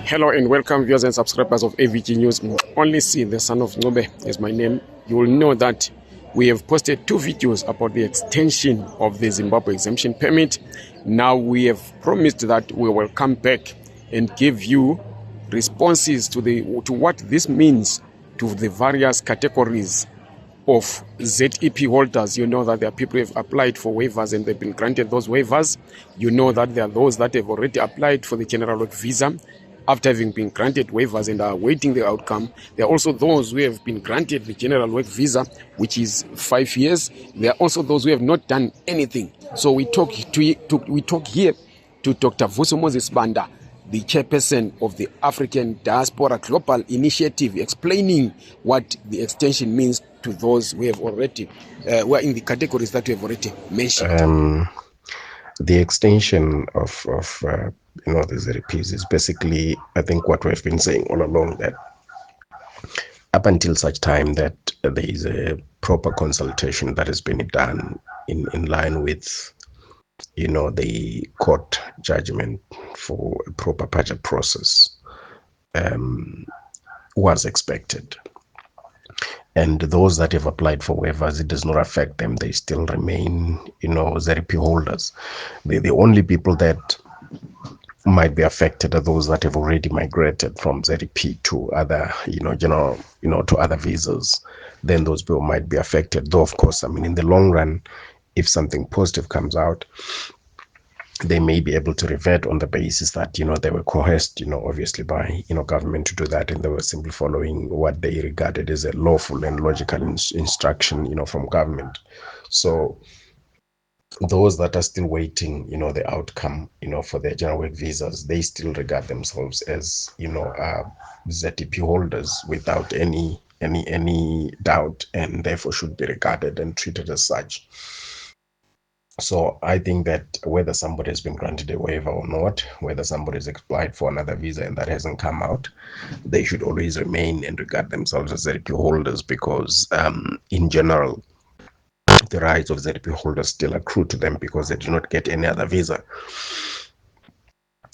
Hello and welcome viewers and subscribers of AVG News. Only see the son of Ngobe is my name. You will know that we have posted 2 videos about the extension of the Zimbabwe exemption permit. Now we have promised that we will come back and give you responses to what this means to the various categories of ZEP holders. You know that there are people who have applied for waivers and they've been granted those waivers. You know that there are those that have already applied for the general work visa after having been granted waivers and are awaiting the outcome. There are also those who have been granted the general work visa, which is 5 years. There are also those who have not done anything. So we talk here to Dr. Vuso Moses Banda, the chairperson of the African Diaspora Global Initiative, explaining what the extension means to those who have already, who are in the categories that we have already mentioned. The extension of the ZEPs is basically, I think, what we've been saying all along, that up until such time that there is a proper consultation that has been done in line with the court judgment for a proper budget process was expected. And those that have applied for waivers, it does not affect them. They still remain, ZEP holders. The only people that might be affected are those that have already migrated from ZEP to other, to other visas. Then those people might be affected. Though, of course, in the long run, if something positive comes out, they may be able to revert on the basis that, they were coerced, obviously by, government to do that. And they were simply following what they regarded as a lawful and logical instruction, from government. So those that are still waiting, the outcome, for their general work visas, they still regard themselves as, ZEP holders without any doubt, and therefore should be regarded and treated as such. So I think that whether somebody has been granted a waiver or not, whether somebody has applied for another visa and that hasn't come out, they should always remain and regard themselves as ZEP holders, because in general, the rights of ZEP holders still accrue to them because they do not get any other visa,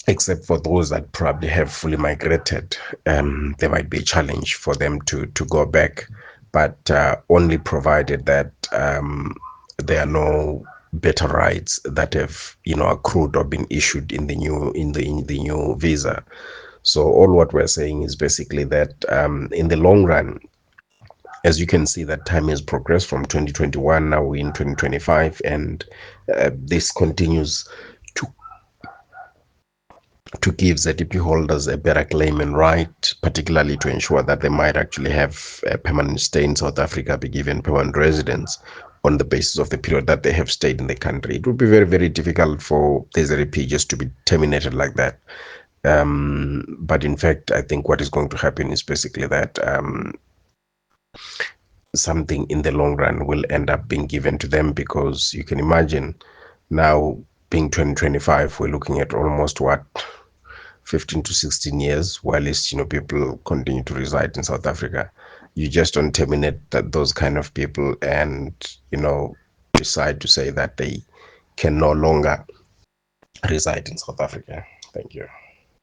except for those that probably have fully migrated. There might be a challenge for them to go back, but only provided that there are no better rights that have accrued or been issued in the new visa. So all what we're saying is basically that in the long run, as you can see, that time has progressed from 2021, now we're in 2025, and this continues to give ZEP holders a better claim and right, particularly to ensure that they might actually have a permanent stay in South Africa, be given permanent residence on the basis of the period that they have stayed in the country. It would be very, very difficult for the ZEP just to be terminated like that. But in fact, I think what is going to happen is basically that something in the long run will end up being given to them, because you can imagine now, being 2025, we're looking at almost 15 to 16 years, while people continue to reside in South Africa. You just don't terminate those kind of people and decide to say that they can no longer reside in South Africa. Thank you.